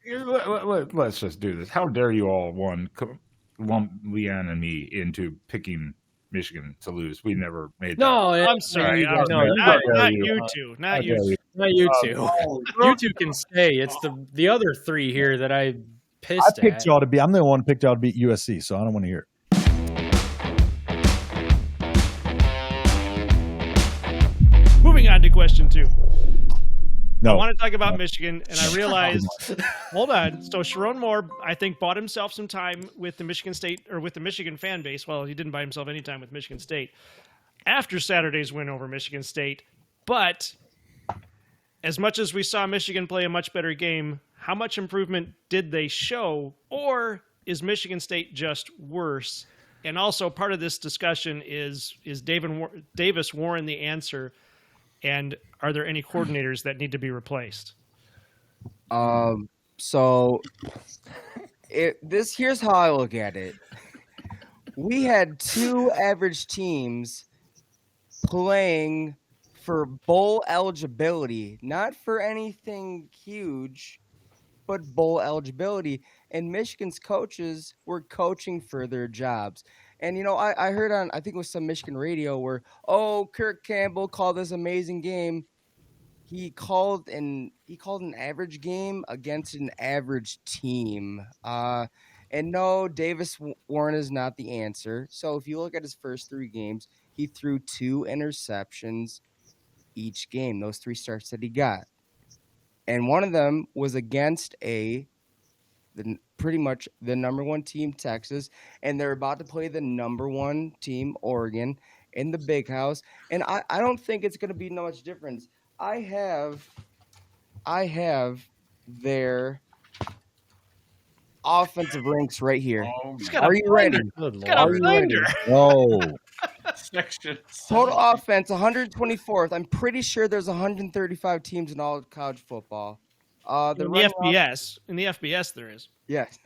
Let's just do this. How dare you all lump Leanne and me into picking Michigan to lose? We never made that. No, I'm sorry. you guys, Not you two. Not you two. not you two. You two can stay. It's the other three here that I pissed picked at. y'all to be. I'm the one who picked y'all to beat USC, so I don't want to hear it. Moving on to question 2. No, I want to talk about Michigan, and I realized, hold on. So Sharon Moore, I think, bought himself some time with the Michigan State or with the Michigan fan base. Well, he didn't buy himself any time with Michigan State after Saturday's win over Michigan State. But as much as we saw Michigan play a much better game, how much improvement did they show? Or is Michigan State just worse? And also part of this discussion is Davis Warren the answer? And are there any coordinators that need to be replaced? So here's how I look at it. We had 2 average teams playing for bowl eligibility, not for anything huge, but bowl eligibility. And Michigan's coaches were coaching for their jobs. And, I heard on, I think it was some Michigan radio where, Kirk Campbell called this amazing game. He called an average game against an average team. And no, Davis Warren is not the answer. So if you look at his first 3 games, he threw 2 interceptions each game, those 3 starts that he got. And one of them was against pretty much the number 1 team, Texas, and they're about to play the number 1 team, Oregon, in the Big House. And I don't think it's going to be no much difference. I have their offensive ranks right here. Are you ready? Got a binder. Oh, Section. Total offense, 124th. I'm pretty sure there's 135 teams in all of college football. In the FBS, there is. Yes.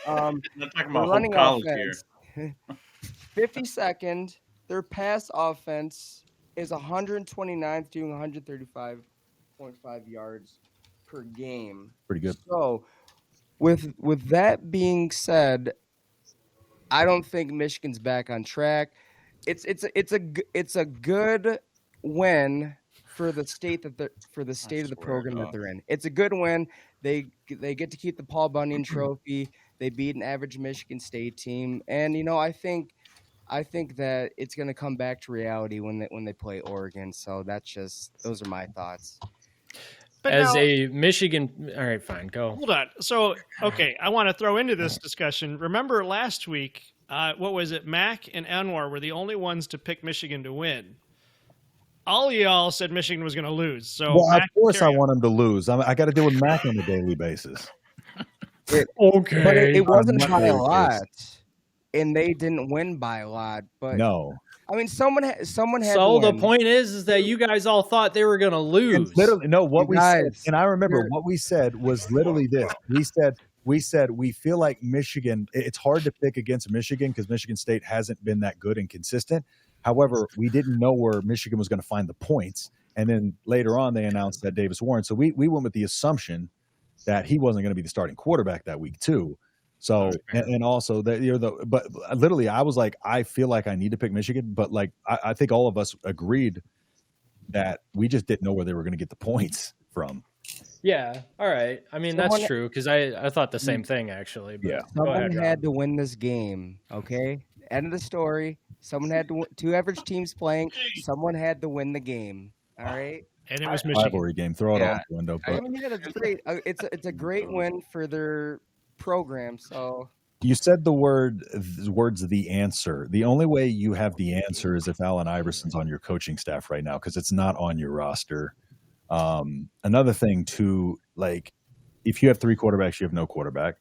I'm not talking about running whole college offense, here. 52nd. Their pass offense is 129th, doing 135.5 yards per game. pretty good. So, with that being said, I don't think Michigan's back on track. It's a good win for the state of the program that they're in. It's a good win. They get to keep the Paul Bunyan Trophy. They beat an average Michigan State team, and I think that it's going to come back to reality when they play Oregon. So those are my thoughts. But As now, a Michigan, all right, fine, go. hold on. So, okay, I want to throw into this discussion. Remember last week, what was it? Mac and Anwar were the only ones to pick Michigan to win. All y'all said Michigan was going to lose. So, Well, Mac, of course I carry on. want him to lose. I got to deal with Mac on a daily basis. Okay. But it wasn't not by a really lot, and they didn't win by a lot. But No. I mean, someone had. So to the win. point is that you guys all thought they were going to lose. And literally, no, what You we said, guys, and I remember you're- what we said was literally this. We said we feel like Michigan, it's hard to pick against Michigan because Michigan State hasn't been that good and consistent. However, we didn't know where Michigan was going to find the points. And then later on, they announced that Davis Warren. So we went with the assumption that he wasn't going to be the starting quarterback that week too. So, and also that but literally I was like, I feel like I need to pick Michigan, but like, I think all of us agreed that we just didn't know where they were going to get the points from. Yeah, all right. I mean, Someone- that's true because I thought the same thing actually. But Yeah. go Someone ahead, Rob. had to win this game. Okay, end of the story. Someone had to. 2 average teams playing. Someone had to win the game. All right. And it was Michigan. Rivalry game, throw it Yeah. out the window. I But mean, yeah, it's great. It's a great win for their program. So you said the words the answer. The only way you have the answer is if Allen Iverson's on your coaching staff right now because it's not on your roster. Another thing too, like if you have 3 quarterbacks, you have no quarterback.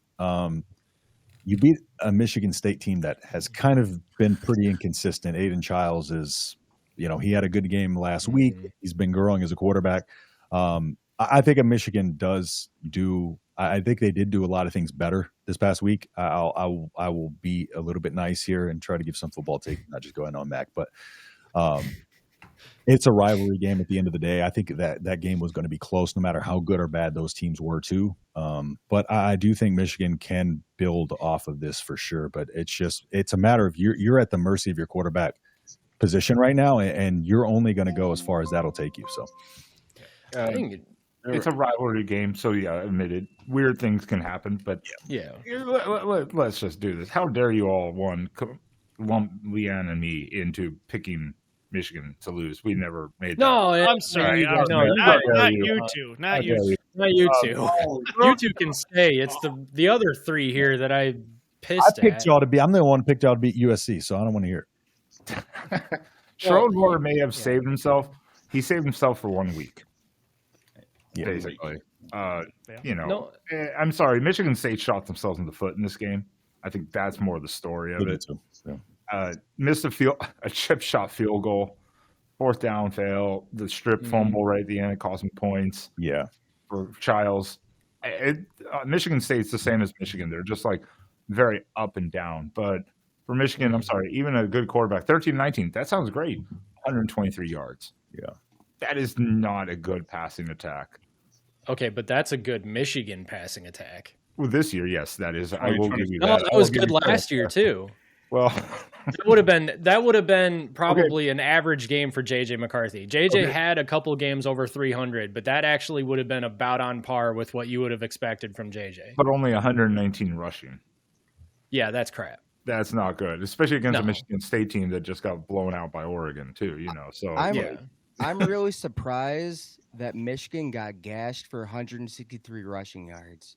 You beat a Michigan State team that has kind of been pretty inconsistent. Aiden Childs is, he had a good game last week. He's been growing as a quarterback. I think Michigan I think they did do a lot of things better this past week. I will be a little bit nice here and try to give some football take, not just going on Mac, but It's a rivalry game at the end of the day. I think that game was going to be close no matter how good or bad those teams were too. But I do think Michigan can build off of this for sure. But it's a matter of you're at the mercy of your quarterback position right now, and you're only going to go as far as that'll take you. So I think it's a rivalry game, so yeah, admitted weird things can happen, but yeah. let's just do this. How dare you all lump Leanne and me into picking Michigan to lose? We never made that. No, I'm sorry. No, I'm sorry. you Not, guys- not you two. Not you. two. not you two. You two can stay. It's the other three here that I I pissed picked at. y'all to be. I'm the one who picked y'all to beat USC, so I don't want to hear it. Sharon Moore may have saved himself. He saved himself for 1 week, Yeah. basically. No, I'm sorry. Michigan State shot themselves in the foot in this game. I think that's more the story of They did it. too. Yeah. Missed a chip shot field goal, 4th down fail, the strip fumble right at the end. It cost them points Yeah. for Childs. Michigan State's the same as Michigan. They're just like very up and down. But for Michigan, I'm sorry, even a good quarterback, 13-19, that sounds great. 123 yards. Yeah. That is not a good passing attack. okay, but that's a good Michigan passing attack. Well, this year, yes, that is. I will give you No, that. that I was will give good you credit last year there. too. Well, That would have been probably an average game for JJ McCarthy. JJ had a couple games over 300, but that actually would have been about on par with what you would have expected from JJ. but only 119 rushing. Yeah, that's crap. That's not good, especially against No. a Michigan State team that just got blown out by Oregon too. So Yeah. I'm really surprised that Michigan got gashed for 163 rushing yards.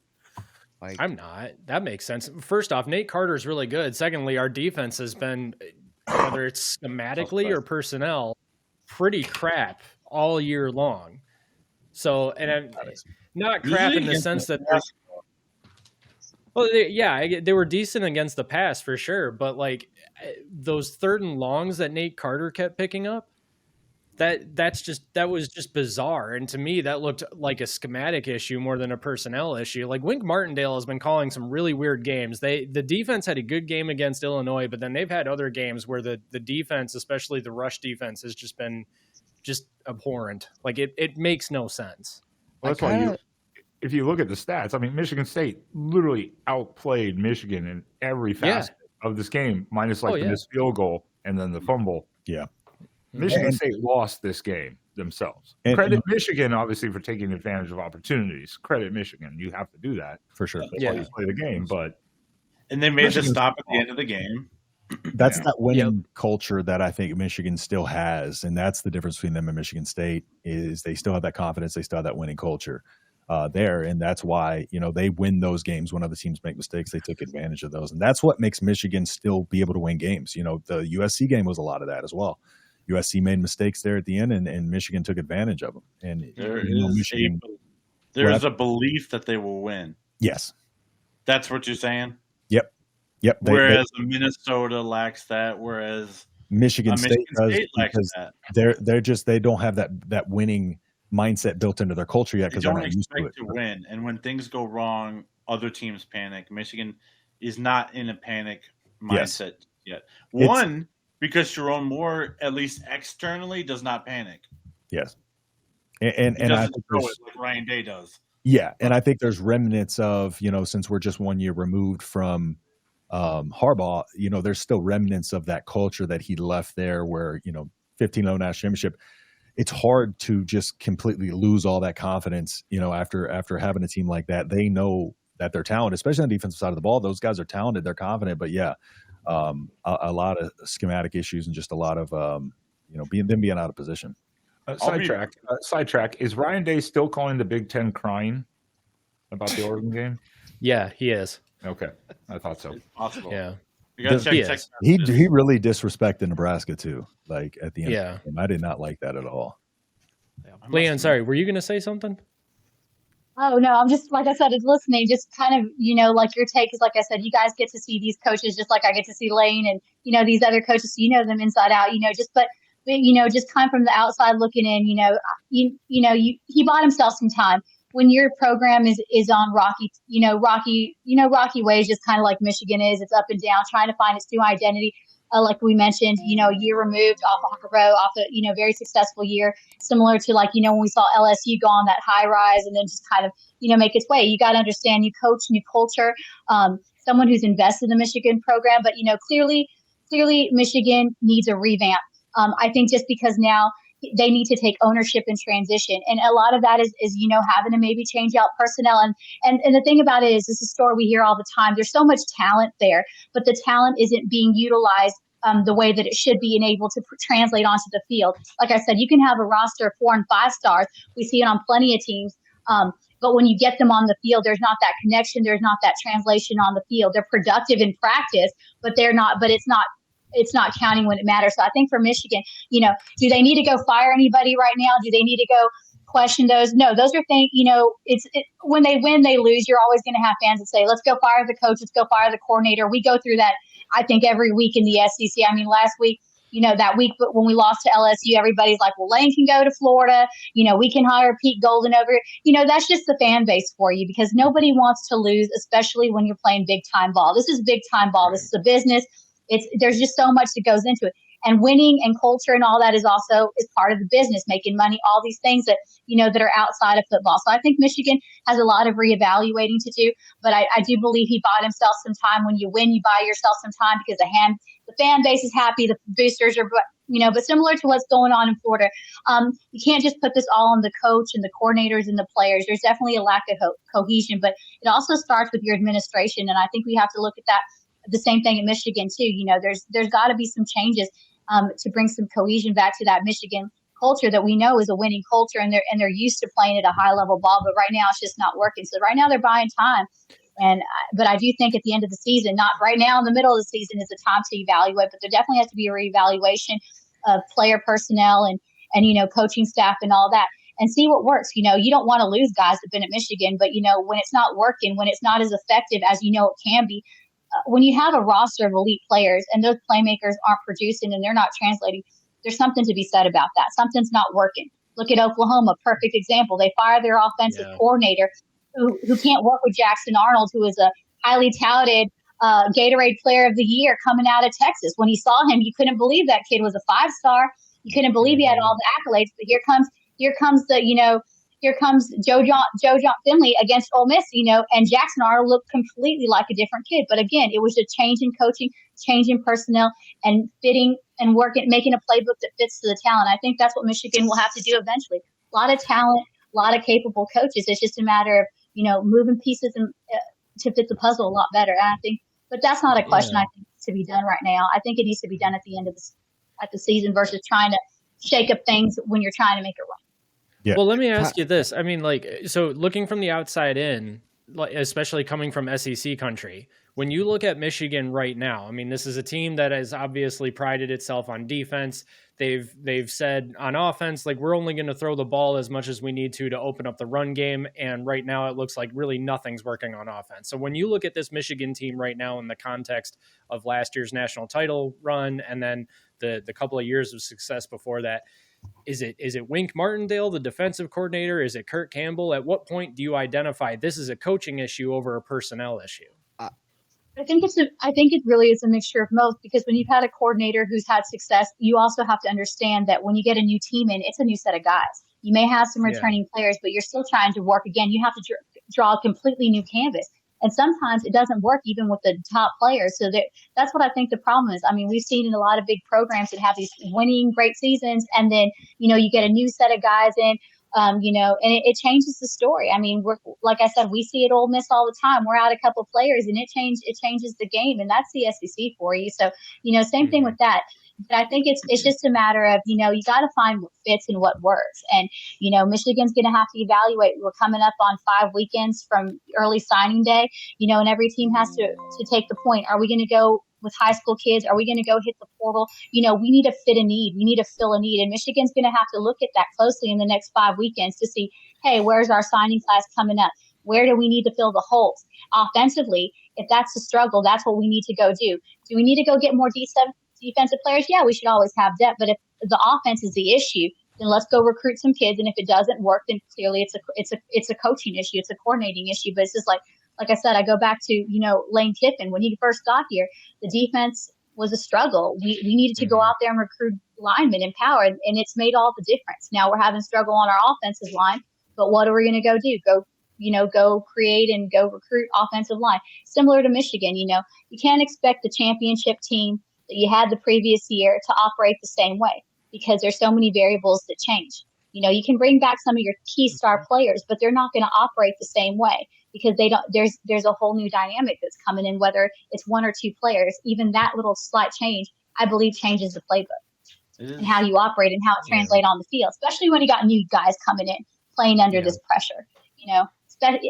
Like, I'm not. That makes sense. First off, Nate Carter's really good. Secondly, our defense has been, whether it's schematically or personnel, pretty crap all year long. So, and I'm not crap in the sense that they were decent against the pass for sure, but like those 3rd and longs that Nate Carter kept picking up, that was just bizarre. And to me, that looked like a schematic issue more than a personnel issue. Like Wink Martindale has been calling some really weird games. The defense had a good game against Illinois, but then they've had other games where the defense, especially the rush defense, has just been abhorrent. Like it makes no sense. Well, that's why if you look at the stats, I mean, Michigan State literally outplayed Michigan in every facet of this game, minus the missed field goal and then the fumble. Yeah. Michigan State lost this game themselves. Credit Michigan, obviously, for taking advantage of opportunities. Credit Michigan. You have to do that. For sure. That's why you play the game. And they made the stop at the end of the game. That's that winning culture that I think Michigan still has, and that's the difference between them and Michigan State is they still have that confidence, they still have that winning culture there, and that's why they win those games when other teams make mistakes. They took advantage of those, and that's what makes Michigan still be able to win games. The USC game was a lot of that as well. USC made mistakes there at the end, and Michigan took advantage of them. And Michigan, there's a belief that they will win. Yes, that's what you're saying. Yep. Whereas Minnesota lacks that. Whereas Michigan State does lacks because that. they don't have that winning mindset built into their culture yet because they're not used to it. To win, and when things go wrong, other teams panic. Michigan is not in a panic mindset yet. One, because Sharon Moore, at least externally, does not panic. Yes, and he I doesn't think throw it like Ryan Day does. Yeah, and I think there's remnants of since we're just 1 year removed from Harbaugh, there's still remnants of that culture that he left there where 15-0 national championship. It's hard to just completely lose all that confidence, after having a team like that. They know that they're talented, especially on the defensive side of the ball. Those guys are talented, they're confident, but a lot of schematic issues and just a lot of being out of position. Sidetrack. Is Ryan Day still calling the Big Ten crying about the Oregon game? Yeah, he is. Okay, I thought so. It's possible. Yeah. You gotta check Yes. text He messages. really disrespected Nebraska too. Like at the end, Yeah. of the game. I did not like that at all. Leanne, sorry, were you going to say something? Oh, no, I'm just, like I said, it's listening, just kind of, like your take is, like I said, you guys get to see these coaches just like I get to see Lane and, these other coaches, so them inside out, just kind of from the outside looking in, he bought himself some time. When your program is on rocky ways, just kind of like Michigan is, it's up and down, trying to find its new identity. like we mentioned, a year removed off of Harbaugh, off a, very successful year, similar to like, when we saw LSU go on that high rise and then just kind of, make its way. You got to understand new coach, new culture, someone who's invested in the Michigan program. But, clearly Michigan needs a revamp. I think just because now they need to take ownership and transition. And a lot of that is having to maybe change out personnel. And the thing about it is, this is a story we hear all the time. There's so much talent there, but the talent isn't being utilized the way that it should be and able to translate onto the field. Like I said, you can have a roster of 4 and 5 stars. We see it on plenty of teams. But when you get them on the field, there's not that connection. There's not that translation on the field. They're productive in practice, but it's not counting when it matters. So I think for Michigan, do they need to go fire anybody right now? Do they need to go question those? No, those are things, when they win, they lose. You're always going to have fans that say, let's go fire the coach. Let's go fire the coordinator. We go through that, I think, every week in the SEC. I mean, last week, that week when we lost to LSU, everybody's like, well, Lane can go to Florida. We can hire Pete Golden over here. That's just the fan base for you, because nobody wants to lose, especially when you're playing big time ball. This is big time ball. This is a business. There's just so much that goes into it. And winning and culture and all that is part of the business, making money, all these things that, that are outside of football. So I think Michigan has a lot of reevaluating to do, but I do believe he bought himself some time. When you win, you buy yourself some time, because the fan base is happy. The boosters are, but similar to what's going on in Florida, you can't just put this all on the coach and the coordinators and the players. There's definitely a lack of cohesion, but it also starts with your administration. And I think we have to look at that. The same thing in Michigan too. There's got to be some changes to bring some cohesion back to that Michigan culture that we know is a winning culture, and they're used to playing at a high level ball. But right now it's just not working. So right now they're buying time. But I do think at the end of the season, not right now in the middle of the season, is the time to evaluate. But there definitely has to be a reevaluation of player personnel and coaching staff and all that, and see what works. You don't want to lose guys that've been at Michigan, but when it's not working, when it's not as effective as it can be. When you have a roster of elite players and those playmakers aren't producing and they're not translating, there's something to be said about that. Something's not working. Look at Oklahoma, perfect example. They fired their offensive coordinator who can't work with Jackson Arnold, who is a highly touted Gatorade Player of the Year coming out of Texas. When he saw him, you couldn't believe that kid was a 5-star. You couldn't believe he had all the accolades. But here comes Joe John Finley against Ole Miss, and Jackson Arnold looked completely like a different kid. But again, it was a change in coaching, change in personnel, and fitting and making a playbook that fits to the talent. I think that's what Michigan will have to do eventually. A lot of talent, a lot of capable coaches. It's just a matter of, moving pieces to fit the puzzle a lot better. And I think, but that's not a question I think needs to be done right now. I think it needs to be done at the end of the season versus trying to shake up things when you're trying to make it right. Yeah. Well, let me ask you this. I mean, so looking from the outside in, especially coming from SEC country, when you look at Michigan right now, I mean, this is a team that has obviously prided itself on defense. They've said on offense, we're only going to throw the ball as much as we need to open up the run game. And right now it looks like really nothing's working on offense. So when you look at this Michigan team right now in the context of last year's national title run, and then the couple of years of success before that, is it Wink Martindale, the defensive coordinator? Is it Kurt Campbell? At what point do you identify this is a coaching issue over a personnel issue? I think it really is a mixture of both, because when you've had a coordinator who's had success, you also have to understand that when you get a new team in, it's a new set of guys. You may have some returning players, but you're still trying to work again. You have to draw a completely new canvas. And sometimes it doesn't work even with the top players. So that's what I think the problem is. I mean, we've seen in a lot of big programs that have these winning great seasons, and then, you get a new set of guys in, and it changes the story. I mean, like I said, we see it Ole Miss all the time. We're out a couple of players and it changes the game, and that's the SEC for you. So, same thing with that. But I think it's just a matter of, you got to find what fits and what works. And, Michigan's going to have to evaluate. We're coming up on 5 weekends from early signing day, and every team has to take the point. Are we going to go with high school kids? Are we going to go hit the portal? We need to fit a need. We need to fill a need. And Michigan's going to have to look at that closely in the next 5 weekends to see, hey, where's our signing class coming up? Where do we need to fill the holes? Offensively, if that's the struggle, that's what we need to go do. Do we need to go get more defensive players? Yeah, we should always have depth. But if the offense is the issue, then let's go recruit some kids. And if it doesn't work, then clearly it's a coaching issue. It's a coordinating issue. But it's just like I said, I go back to, Lane Kiffin. When he first got here, the defense was a struggle. We needed to go out there and recruit linemen and power, and it's made all the difference. Now we're having struggle on our offensive line, but what are we going to go do? Go create and go recruit offensive line. Similar to Michigan, you can't expect the championship team that you had the previous year to operate the same way because there's so many variables that change. You can bring back some of your key star players, but they're not going to operate the same way because they don't. There's a whole new dynamic that's coming in, whether it's one or two players. Even that little slight change, I believe, changes the playbook and how you operate and how it translates on the field, especially when you got new guys coming in playing under this pressure.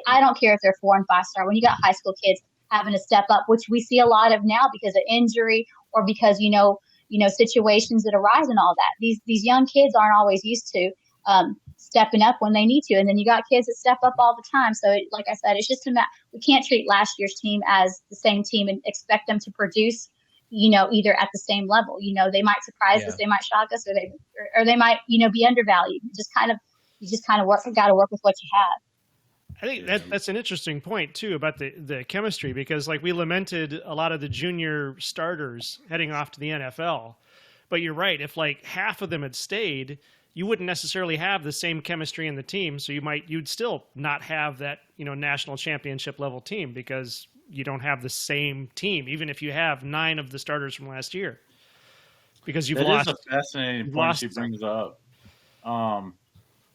I don't care if they're 4 and 5 star. When you got high school kids having to step up, which we see a lot of now because of injury or because situations that arise and all that. These young kids aren't always used to stepping up when they need to, and then you got kids that step up all the time. So, like I said, it's just we can't treat last year's team as the same team and expect them to produce, either at the same level. They might surprise us, they might shock us, or they might, be undervalued. You just kind of got to work with what you have. I think that's an interesting point too about the chemistry, because like we lamented a lot of the junior starters heading off to the NFL, but you're right. If like half of them had stayed, you wouldn't necessarily have the same chemistry in the team. So you'd still not have that, national championship level team because you don't have the same team, even if you have 9 of the starters from last year, because you've lost. That is a fascinating point she brings up.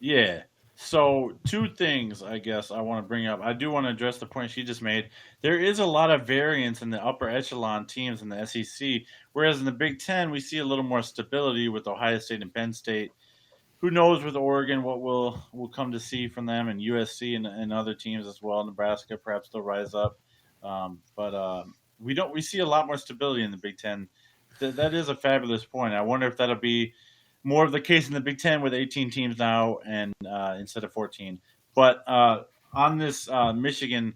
Yeah. So 2 things, I guess, I want to bring up. I do want to address the point she just made. There is a lot of variance in the upper echelon teams in the SEC, whereas in the Big Ten, we see a little more stability with Ohio State and Penn State. Who knows with Oregon what we'll come to see from them, and USC and other teams as well. Nebraska perhaps they'll rise up, but we see a lot more stability in the Big Ten. That is a fabulous point. I wonder if that'll be more of the case in the Big Ten with 18 teams now and instead of 14. But on this Michigan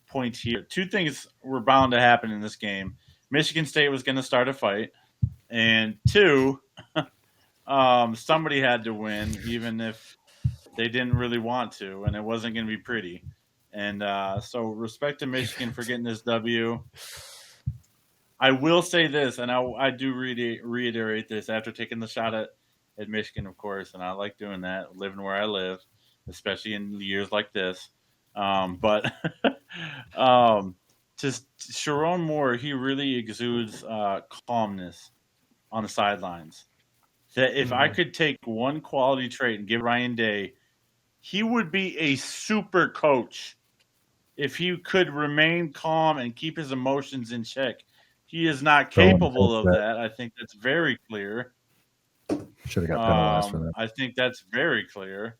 point here, 2 things were bound to happen in this game. Michigan State was going to start a fight, and 2, somebody had to win, even if they didn't really want to, and it wasn't going to be pretty. And so respect to Michigan for getting this W. I will say this, and I do reiterate this after taking the shot at Michigan, of course, and I like doing that, living where I live, especially in years like this. But just Sharon Moore, he really exudes calmness on the sidelines. That if I could take one quality trait and give Ryan Day, he would be a super coach if he could remain calm and keep his emotions in check. He is not capable of that. I think that's very clear. Should have got penalized for that. I think that's very clear.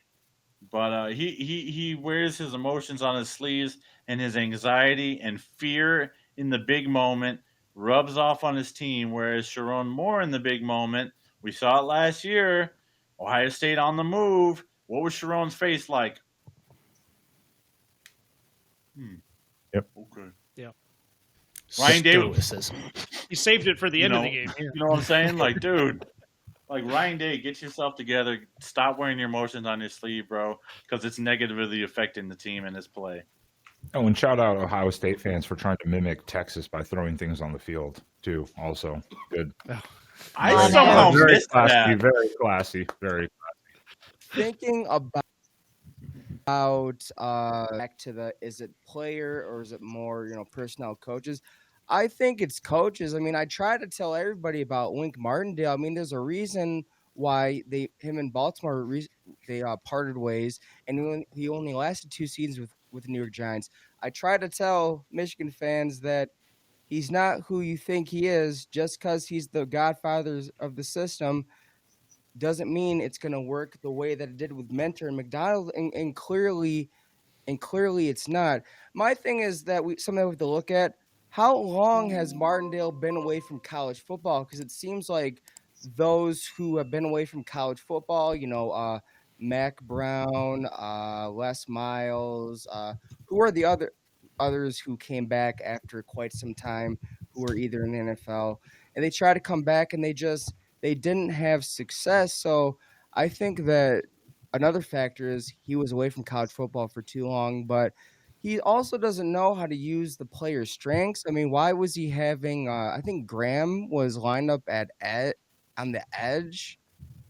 But he wears his emotions on his sleeves, and his anxiety and fear in the big moment rubs off on his team, whereas Sharon Moore in the big moment, we saw it last year, Ohio State on the move. What was Sharon's face like? Yep. Okay. Yep. Ryan Day, he saved it for the end of the game. You know what I'm saying? Like, dude, like Ryan Day, get yourself together. Stop wearing your emotions on your sleeve, bro, because it's negatively affecting the team and his play. Oh, and shout out Ohio State fans for trying to mimic Texas by throwing things on the field too. Also, good. I somehow very missed classy, that. very classy, very classy. Thinking about back to the, is it player or is it more personnel coaches? I think it's coaches. I mean, I try to tell everybody about Wink Martindale. I mean, there's a reason why him and Baltimore they parted ways, and he only lasted 2 seasons with the New York Giants. I try to tell Michigan fans that he's not who you think he is. Just because he's the godfather of the system doesn't mean it's going to work the way that it did with Mentor and McDonald, and clearly it's not. My thing is that something we have to look at. How long has Martindale been away from college football? Because it seems like those who have been away from college football, Mac Brown, Les Miles, who are the others who came back after quite some time, who were either in the NFL, and they try to come back and they didn't have success. So I think that another factor is he was away from college football for too long, but he also doesn't know how to use the player's strengths. I mean, why was he having? I think Graham was lined up on the edge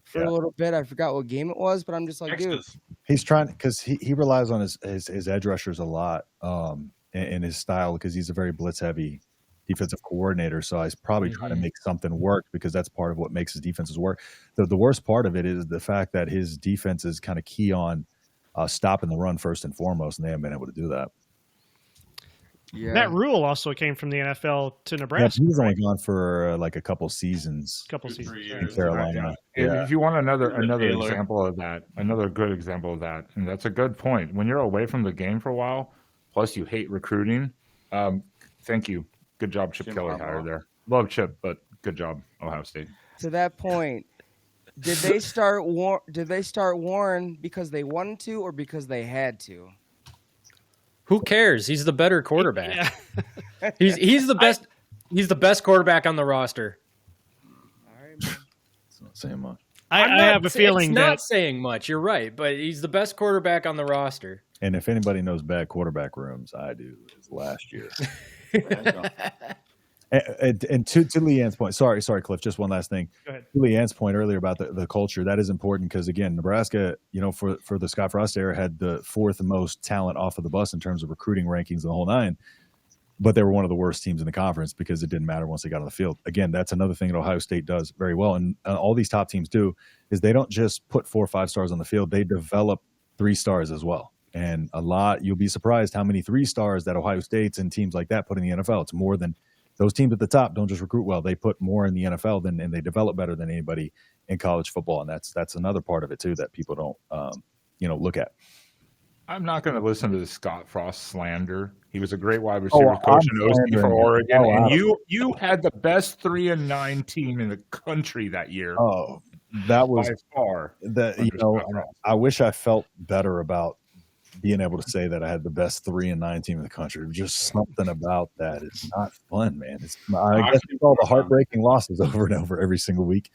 for Yeah. a little bit. I forgot what game it was, but I'm just like, dude, Texas. He's trying because he relies on his edge rushers a lot in his style because he's a very blitz heavy defensive coordinator. So he's probably trying to make something work because that's part of what makes his defenses work. The worst part of it is the fact that his defense is kind of key on stopping the run first and foremost, and they haven't been able to do that. yeah. That rule also came from the NFL to Yeah, Nebraska. he's only right? gone for like a couple seasons Couple 2-3 seasons. years. in Carolina. If you want another Taylor. example of that, another good example of that, and that's a good point. When you're away from the game for a while, plus you hate recruiting. Thank you, good job, Chip Jim Kelly Harbaugh. hired there. Love Chip, but good job, Ohio State. To that point, did they start Warren because they wanted to or because they had to? Who cares? He's the better quarterback. Yeah. He's the best. He's the best quarterback on the roster. All right, man. It's not saying much. I I'm not have a sa- feeling it's that not saying much. You're right, but he's the best quarterback on the roster. And if anybody knows bad quarterback rooms, I do. It's last year. And to Leanne's point, sorry, Cliff. Just one last thing. Go ahead. To Leanne's point earlier about the culture, that is important because again, Nebraska, for the Scott Frost era, had the fourth most talent off of the bus in terms of recruiting rankings and the whole nine. But they were one of the worst teams in the conference because it didn't matter once they got on the field. Again, that's another thing that Ohio State does very well, and all these top teams do is they don't just put 4 or 5 stars on the field; they develop 3 stars as well. And you'll be surprised how many 3 stars that Ohio State's and teams like that put in the NFL. It's more than those teams at the top don't just recruit well; they put more in the NFL and they develop better than anybody in college football. And that's another part of it too that people don't look at. I'm not going to listen to the Scott Frost slander. He was a great wide receiver I'm coach in OC for slandering. Oregon, and Adam. you had the best 3-9 team in the country that year Oh, that was by far. that. under Scott Frost. I wish I felt better about being able to say that I had the best 3-9 team in the country. Just something about that. It's not fun, man. I guess it's all the heartbreaking losses over and over every single week.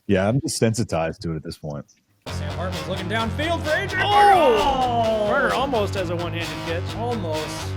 Yeah, I'm desensitized to it at this point. Sam Hartman's looking downfield for Adrian. Oh! Turner almost has a one-handed catch. Almost.